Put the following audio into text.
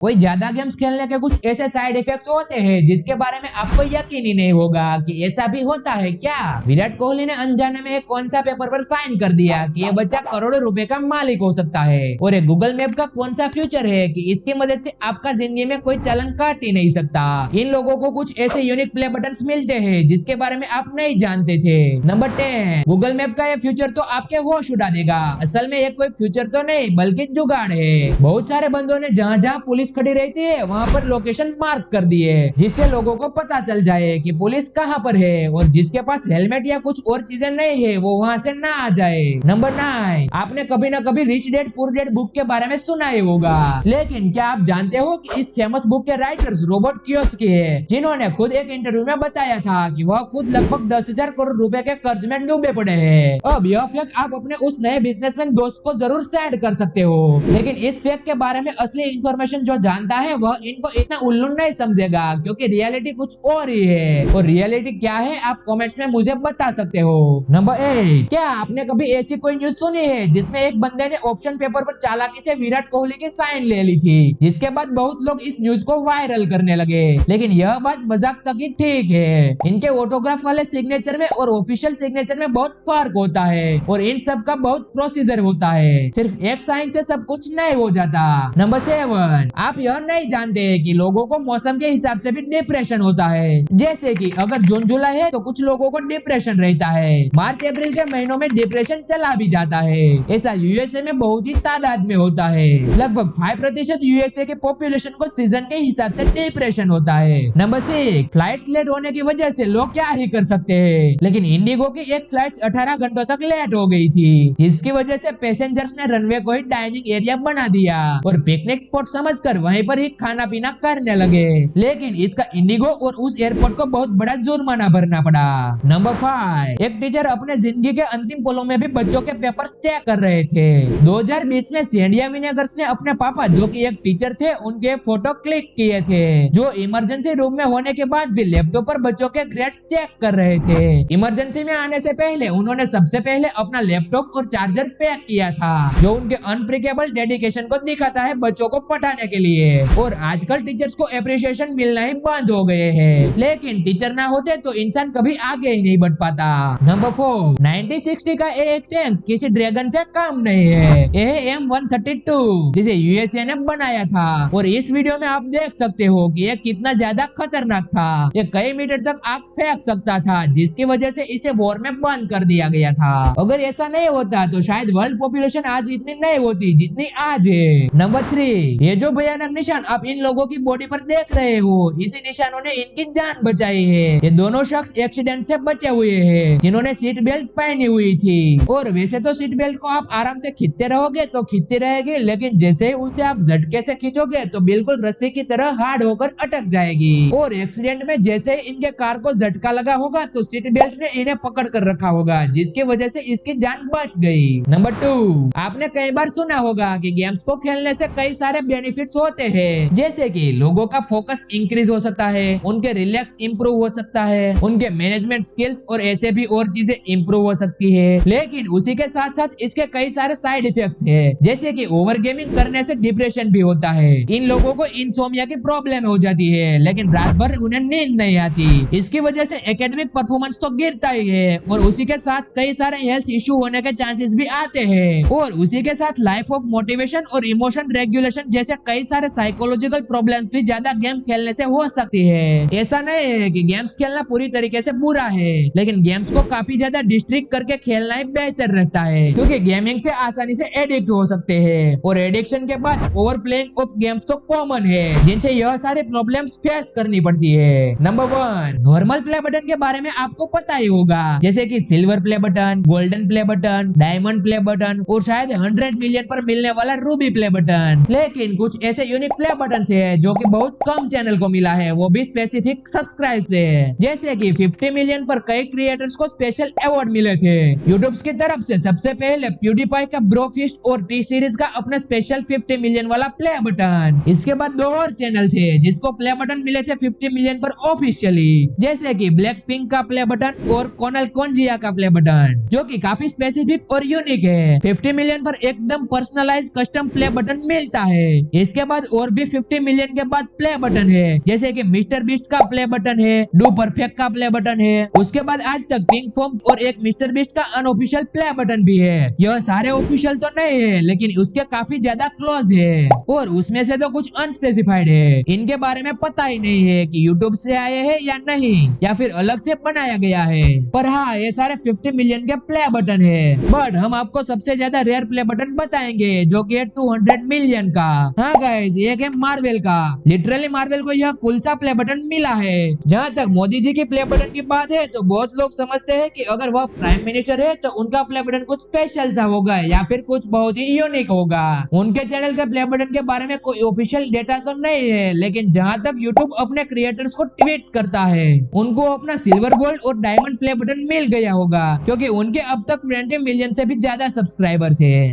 कोई ज्यादा गेम्स खेलने के कुछ ऐसे साइड इफेक्ट्स होते हैं जिसके बारे में आपको यकीन ही नहीं होगा कि ऐसा भी होता है क्या। विराट कोहली ने अनजाने में एक कौन सा पेपर पर साइन कर दिया कि ये बच्चा करोड़ों रुपए का मालिक हो सकता है, और एक गूगल मैप का कौन सा फ्यूचर है कि इसकी मदद से आपका जिंदगी में कोई चालान काट ही नहीं सकता। इन लोगों को कुछ ऐसे यूनिक प्ले बटन्स मिलते हैं जिसके बारे में आप नहीं जानते थे। नंबर 10, गूगल मैप का ये फ्यूचर तो आपके होश उड़ा देगा। असल में ये कोई फ्यूचर तो नहीं बल्कि जुगाड़ है। बहुत सारे बंदों ने जहाँ जहाँ पुलिस खड़ी रहती है वहाँ पर लोकेशन मार्क कर दी है, जिससे लोगों को पता चल जाए कि पुलिस कहाँ पर है, और जिसके पास हेलमेट या कुछ और चीजें नहीं है वो वहाँ से ना आ जाए। नंबर 9, आपने कभी ना कभी rich dad poor dad book के बारे में सुना ही होगा, लेकिन क्या आप जानते हो कि इस फेमस बुक के राइटर्स रॉबर्ट कियोसाकी है, जिन्होंने खुद एक इंटरव्यू में बताया था कि वह खुद लगभग 10,000 करोड़ रुपए के कर्ज में डूबे पड़े हैं। अब यह फैक्ट आप अपने उस नए बिजनेसमैन दोस्त को जरूर शेयर कर सकते हो, लेकिन इस फैक्ट के बारे में असली इंफॉर्मेशन जो जानता है वह इनको इतना उल्लू नहीं समझेगा, क्योंकि रियलिटी कुछ और ही है। और रियलिटी क्या है आप कमेंट्स में मुझे बता सकते हो। नंबर 8, क्या आपने कभी ऐसी कोई न्यूज सुनी है जिसमें एक बंदे ने ऑप्शन पेपर पर चालाकी से विराट कोहली की साइन ले ली थी, जिसके बाद बहुत लोग इस न्यूज को वायरल करने लगे। लेकिन यह बात मजाक तक ही ठीक है, इनके ऑटोग्राफ वाले सिग्नेचर में और ऑफिशियल सिग्नेचर में बहुत फर्क होता है, और इन सब का बहुत प्रोसीजर होता है। सिर्फ एक साइन से सब कुछ नहीं हो जाता। नंबर 7, आप यह नहीं जानते कि लोगों को मौसम के हिसाब से भी डिप्रेशन होता है। जैसे कि अगर जून जुलाई है तो कुछ लोगों को डिप्रेशन रहता है, मार्च अप्रैल के महीनों में डिप्रेशन चला भी जाता है। ऐसा यूएसए में बहुत ही तादाद में होता है। लगभग 5% यूएसए के पॉपुलेशन को सीजन के हिसाब से डिप्रेशन होता है। नंबर 6, फ्लाइट्स लेट होने की वजह से लोग क्या ही कर सकते हैं, लेकिन इंडिगो की एक फ्लाइट 18 घंटों तक लेट हो गई थी, जिसकी वजह से पैसेंजर्स ने रनवे को ही डाइनिंग एरिया बना दिया और पिकनिक स्पॉट समझकर वहीं पर ही खाना पीना करने लगे। लेकिन इसका इंडिगो और उस एयरपोर्ट को बहुत बड़ा जुर्माना भरना पड़ा। नंबर 5, एक टीचर अपने जिंदगी के अंतिम पलों में भी बच्चों के पेपर्स चेक कर रहे थे। 2020 में सेंडिया विनेगर्स ने अपने पापा जो कि एक टीचर थे उनके फोटो क्लिक किए थे, जो इमरजेंसी रूम में होने के बाद भी लैपटॉप पर बच्चों के ग्रेड्स चेक कर रहे थे। इमरजेंसी में आने से पहले उन्होंने सबसे पहले अपना लैपटॉप और चार्जर पैक किया था, जो उनके अनब्रेकेबल डेडिकेशन को दिखाता है बच्चों को पढ़ाने के लिए। और आजकल टीचर्स को एप्रिसिएशन मिलना ही बंद हो गए हैं, लेकिन टीचर ना होते तो इंसान कभी आगे ही नहीं बढ़ पाता। नंबर 4, 9060 का एक टैंक किसी ड्रैगन से कम नहीं है। यह M132 जिसे यूएसए ने बनाया था, और इस वीडियो में आप देख सकते हो कि यह कितना ज्यादा खतरनाक था। यह कई मीटर तक आग फेंक सकता था, जिसकी वजह से इसे वॉर में बंद कर दिया गया था। अगर ऐसा नहीं होता तो शायद वर्ल्ड पॉपुलेशन आज इतनी नहीं होती जितनी आज है। नंबर 3, ये जो भयानक निशान आप इन लोगों की बॉडी पर देख रहे हो, इसी निशानों ने इनकी जान बचाई है। ये दोनों शख्स एक्सीडेंट से बचे हुए हैं, जिन्होंने सीट बेल्ट पहनी हुई थी। और वैसे तो सीट बेल्ट को आप आराम से खींचते रहोगे तो खींचती रहेगी, लेकिन जैसे ही उसे आप झटके से खींचोगे तो बिल्कुल रस्सी की तरह हार्ड होकर अटक जाएगी। और एक्सीडेंट में जैसे ही इनके कार को झटका लगा होगा तो सीट बेल्ट ने इन्हें पकड़ कर रखा होगा, जिसकी वजह से इसकी जान बच गई। नंबर 2, आपने कई बार सुना होगा कि गेम्स को खेलने से कई सारे बेनिफिट्स होते हैं, जैसे कि लोगों का फोकस इंक्रीज हो सकता है, उनके रिलैक्स इंप्रूव हो सकता है, उनके मैनेजमेंट स्किल्स और ऐसे भी और चीजें इंप्रूव हो सकती है। लेकिन उसी के साथ साथ इसके कई सारे साइड इफेक्ट्स है, जैसे कि ओवर गेमिंग करने से डिप्रेशन भी होता है। इन लोगों को इंसोमिया की प्रॉब्लम हो जाती है, लेकिन रात भर उन्हें नींद नहीं आती। इसकी वजह से एकेडमिक परफॉर्मेंस तो गिरता ही है, और उसी के साथ कई सारे हेल्थ इश्यू होने के चांसेस भी आते हैं। और उसी के साथ लाइफ ऑफ मोटिवेशन और इमोशन रेगुलेशन जैसे कई सारे साइकोलॉजिकल प्रॉब्लम्स भी ज्यादा गेम खेलने से हो सकती है। ऐसा नहीं है कि गेम्स खेलना पूरी तरीके से बुरा है, लेकिन गेम्स को काफी ज्यादा डिस्ट्रिक्ट करके खेलना ही बेहतर रहता है, क्योंकि गेमिंग से आसानी से एडिक्ट हो सकते हैं, और एडिक्शन के बाद ओवर प्लेइंग ऑफ गेम्स तो कॉमन है, जिनसे यह सारे प्रॉब्लम्स फेस करनी पड़ती है। नंबर 1, नॉर्मल प्ले बटन के बारे में आपको पता ही होगा, जैसे कि silver play button, golden play button, diamond play button और शायद 100 मिलियन पर मिलने वाला रूबी प्ले बटन। लेकिन कुछ ऐसे यूनिक प्ले बटन है जो कि बहुत कम चैनल को मिला है, वो भी स्पेसिफिक सब्सक्राइब से है। जैसे कि 50 मिलियन पर कई क्रिएटर्स को स्पेशल अवार्ड मिले थे। यूट्यूब की तरफ से सबसे पहले प्यूडीपाई का ब्रोफिस्ट और टी सीरीज का अपना स्पेशल 50 मिलियन वाला प्ले बटन। इसके बाद 2 और चैनल थे जिसको प्ले बटन मिले थे 50 मिलियन पर ऑफिशियली, जैसे कि ब्लैक पिंक का प्ले बटन और कोनल कोंजिया का प्ले बटन, जो कि काफी स्पेसिफिक और यूनिक है। 50 मिलियन पर एकदम पर्सनलाइज कस्टम प्ले बटन मिलता है। इसके बाद और भी 50 मिलियन के बाद प्ले बटन है, जैसे कि मिस्टर बीस्ट का प्ले बटन है, डू परफेक्ट का प्ले बटन है। उसके बाद आज तक पिंक फॉर्म और एक मिस्टर बीस्ट का अनऑफिशियल प्ले बटन भी है। यह सारे ऑफिशियल तो नहीं है, लेकिन उसके काफी ज्यादा क्लोज है और उसमें से तो कुछ अनस्पेसिफाइड है। इनके बारे में पता ही नहीं है कि यूट्यूब से आए हैं या नहीं, या फिर अलग से बनाया गया है। पर हाँ, ये सारे 50 मिलियन के प्ले बटन है। बट हम आपको सबसे ज्यादा रेयर प्ले बटन बताएंगे, जो कि है 200 मिलियन का। हाँ गाइस, ये है मार्वेल का। लिटरली मार्वेल को यह कुल सा प्ले बटन मिला है। जहाँ तक मोदी जी की प्ले बटन की बात है, तो बहुत लोग समझते हैं कि अगर वह प्राइम मिनिस्टर है तो उनका प्ले बटन कुछ स्पेशल सा होगा या फिर कुछ बहुत ही यूनिक होगा। उनके चैनल के प्ले बटन के बारे में कोई ऑफिशियल डेटा तो नहीं है, लेकिन जहाँ तक यूट्यूब अपने क्रिएटर्स को ट्वीट करता है, उनको अपना सिल्वर, गोल्ड और डायमंड प्ले बटन मिल गया होगा, क्योंकि उनके अब तक 20 मिलियन से भी ज्यादा सब्सक्राइबर्स है।